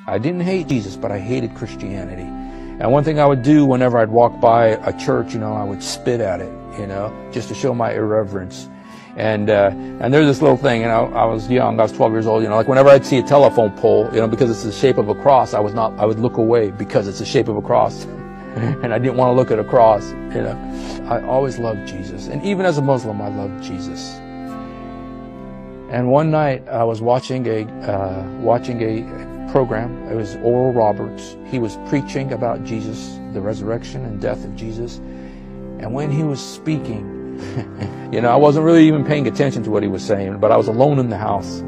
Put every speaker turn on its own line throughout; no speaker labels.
I didn't hate Jesus, but I hated Christianity. And one thing I would do whenever I'd walk by a church, I would spit at it, just to show my irreverence. And there's this little thing, I was young, I was 12 years old, like whenever I'd see a telephone pole, because it's the shape of a cross, I would look away because it's the shape of a cross. And I didn't want to look at a cross, I always loved Jesus. And even as a Muslim, I loved Jesus. And one night I was watching a program. It was Oral Roberts. He was preaching about Jesus, the resurrection and death of Jesus. And when he was speaking, I wasn't really even paying attention to what he was saying, but I was alone in the house.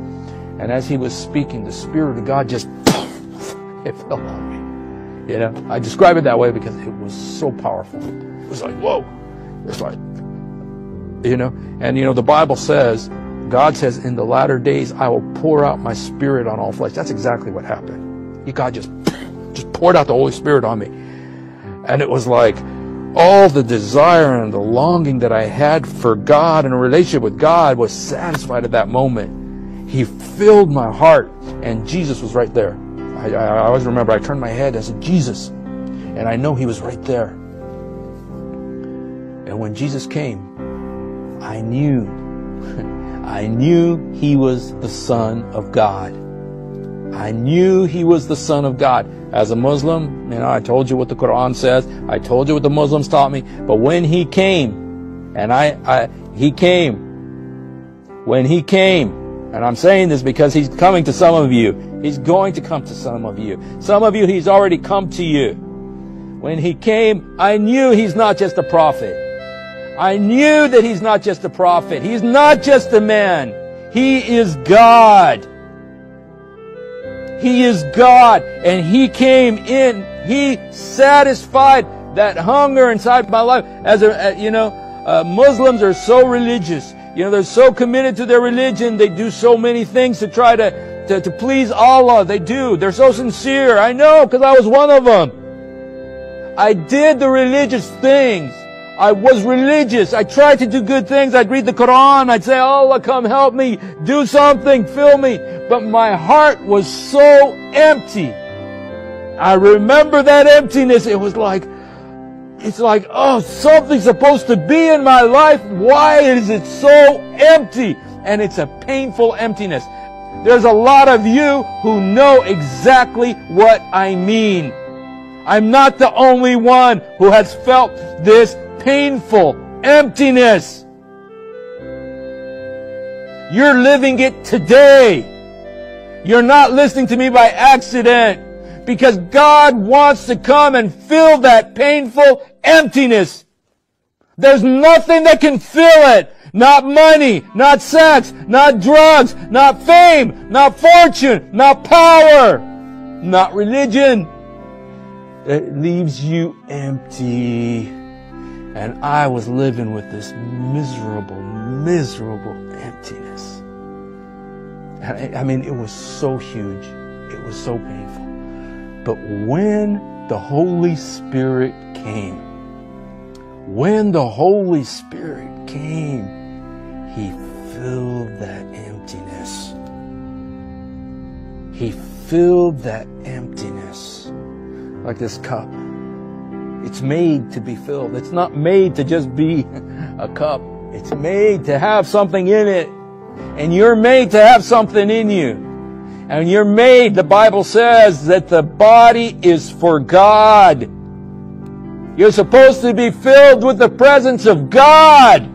And as he was speaking, the Spirit of God just, it fell on me. I describe it that way because it was so powerful. It was like, whoa. It's like, and the Bible says, God says, in the latter days, I will pour out my Spirit on all flesh. That's exactly what happened. God just poured out the Holy Spirit on me. And it was like all the desire and the longing that I had for God and a relationship with God was satisfied at that moment. He filled my heart, and Jesus was right there. I always remember I turned my head and I said, Jesus. And I know he was right there. And when Jesus came, I knew he was the Son of God. I knew he was the Son of God. As a Muslim, I told you what the Quran says. I told you what the Muslims taught me. But when he came, and when he came, and I'm saying this because he's coming to some of you. He's going to come to some of you. Some of you, he's already come to you. When he came, I knew he's not just a prophet. I knew that he's not just a prophet. He's not just a man. He is God. He is God. And he came in. He satisfied that hunger inside my life. Muslims are so religious. They're so committed to their religion. They do so many things to try to please Allah. They do. They're so sincere. I know, because I was one of them. I did the religious things. I was religious. I tried to do good things. I'd read the Quran. I'd say, Allah, come help me. Do something. Fill me. But my heart was so empty. I remember that emptiness. It's like, oh, something's supposed to be in my life. Why is it so empty? And it's a painful emptiness. There's a lot of you who know exactly what I mean. I'm not the only one who has felt this painful emptiness. You're living it today. You're not listening to me by accident. Because God wants to come and fill that painful emptiness. There's nothing that can fill it. Not money, not sex, not drugs, not fame, not fortune, not power, not religion. It leaves you empty. And I was living with this miserable emptiness. It was so huge. It was so painful. But when the Holy Spirit came, He filled that emptiness. He filled that emptiness. Like this cup. It's made to be filled. It's not made to just be a cup. It's made to have something in it. And you're made to have something in you. And you're made, the Bible says, that the body is for God. You're supposed to be filled with the presence of God.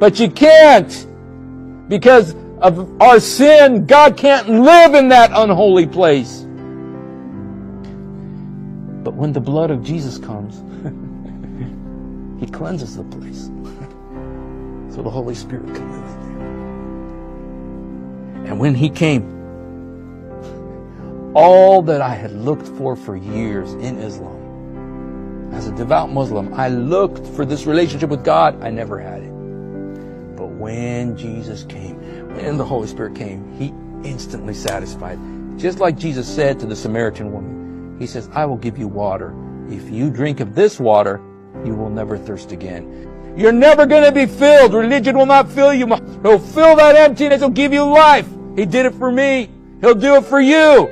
But you can't. Because of our sin, God can't live in that unholy place. But when the blood of Jesus comes, He cleanses the place. So the Holy Spirit can live in there. And when He came, all that I had looked for years in Islam. As a devout Muslim, I looked for this relationship with God. I never had it. But when Jesus came, when the Holy Spirit came, He instantly satisfied. Just like Jesus said to the Samaritan woman. He says, I will give you water. If you drink of this water, you will never thirst again. You're never going to be filled. Religion will not fill you. He'll fill that emptiness. He'll give you life. He did it for me. He'll do it for you.